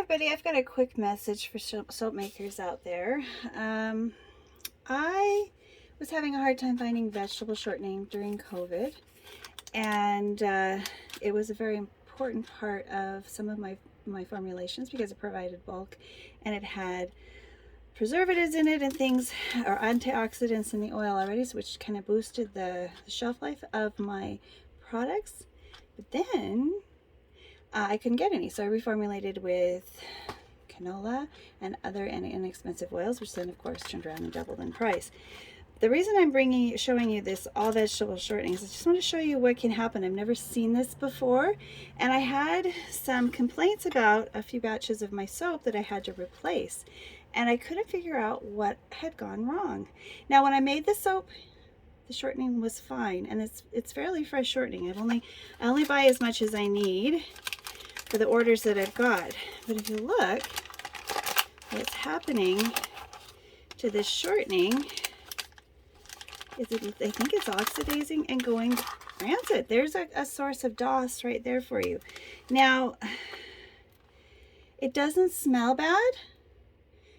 everybody, I've got a quick message for soap makers out there. I was having a hard time finding vegetable shortening during COVID, and it was a very important part of some of my formulations because it provided bulk and it had preservatives in it and things, or antioxidants in the oil already, which kind of boosted the shelf life of my products. But then I couldn't get any, so I reformulated with canola and other inexpensive oils, which then of course turned around and doubled in price. The reason I'm showing you this all vegetable shortenings is I just want to show you what can happen. I've never seen this before, and I had some complaints about a few batches of my soap that I had to replace, and I couldn't figure out what had gone wrong. Now, when I made the soap, the shortening was fine, and it's fairly fresh shortening. I only buy as much as I need for the orders that I've got. But if you look, what's happening to this shortening is I think it's oxidizing and going rancid. There's a source of DOS right there for you. Now, it doesn't smell bad,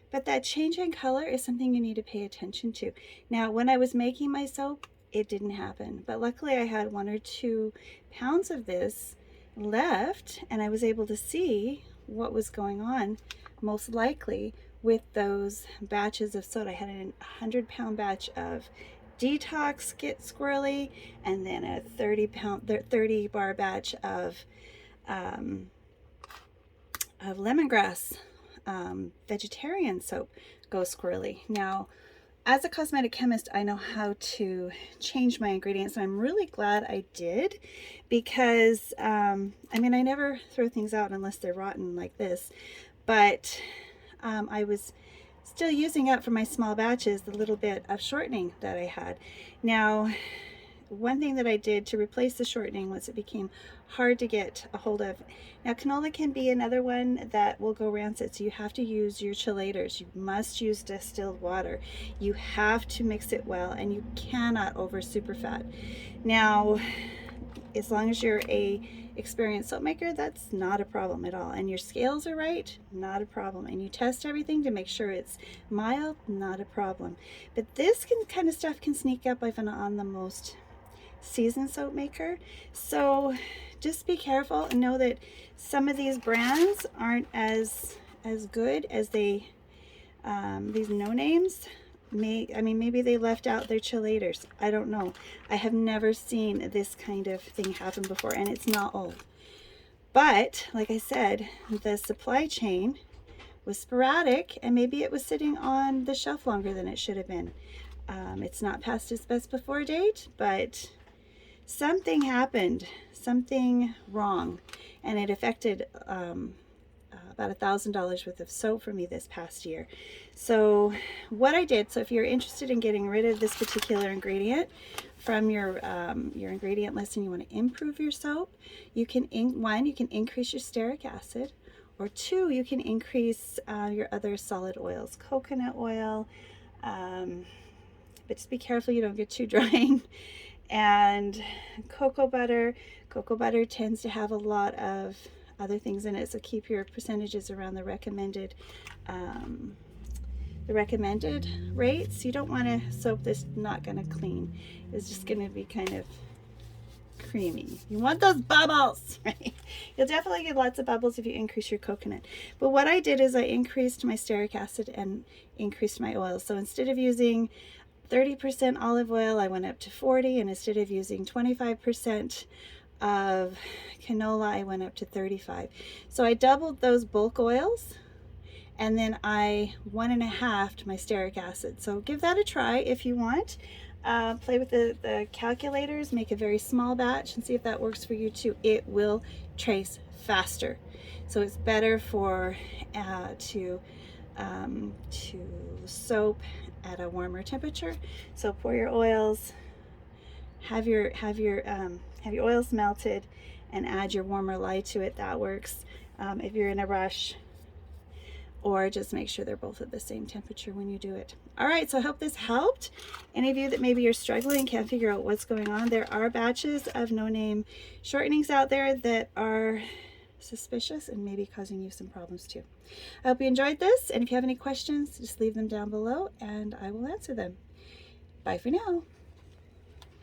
but that change in color is something you need to pay attention to. Now, when I was making my soap, it didn't happen, but luckily I had 1 or 2 pounds of this left, and I was able to see what was going on, most likely with those batches of soda. I had a 100-pound batch of Detox Get Squirrely, and then a 30 bar batch of lemongrass vegetarian soap Go Squirrely. Now, as a cosmetic chemist, I know how to change my ingredients, and I'm really glad I did, because I mean, I never throw things out unless they're rotten like this, but I was still using up for my small batches the little bit of shortening that I had. Now, one thing that I did to replace the shortening once it became hard to get a hold of. Now, canola can be another one that will go rancid, so you have to use your chelators. You must use distilled water. You have to mix it well, and you cannot over superfat. Now, as long as you're a experienced soap maker, that's not a problem at all, and your scales are right, not a problem, and you test everything to make sure it's mild, not a problem. But this kind of stuff can sneak up even on the most seasoned soap maker, so just be careful and know that some of these brands aren't as good as these no names. Maybe they left out their chelators. I don't know. I have never seen this kind of thing happen before, and it's not old. But like I said, the supply chain was sporadic, and maybe it was sitting on the shelf longer than it should have been. It's not past its best before date, but something happened, something wrong, and it affected about $1,000 worth of soap for me this past year. So what I did, so if you're interested in getting rid of this particular ingredient from your ingredient list and you want to improve your soap, you can, you can increase your stearic acid, or 2, you can increase your other solid oils, coconut oil, but just be careful you don't get too drying. And cocoa butter tends to have a lot of other things in it, so keep your percentages around the recommended rates. You don't want a soap that's not going to clean. It's just going to be kind of creamy. You want those bubbles, right? You'll definitely get lots of bubbles if you increase your coconut. But what I did is I increased my stearic acid and increased my oil. So instead of using 30% olive oil, I went up to 40, and instead of using 25% of canola, I went up to 35. So I doubled those bulk oils, and then I 1.5'd my stearic acid. So give that a try if you want. Play with the calculators, make a very small batch, and see if that works for you too. It will trace faster, so it's better for to soap at a warmer temperature. So pour your oils, have your oils melted, and add your warmer lye to it. That works if you're in a rush, or just make sure they're both at the same temperature when you do it. All right, so I hope this helped. Any of you that maybe you're struggling, can't figure out what's going on, there are batches of no-name shortenings out there that are suspicious and maybe causing you some problems too. I hope you enjoyed this, and if you have any questions, just leave them down below and I will answer them. Bye for now.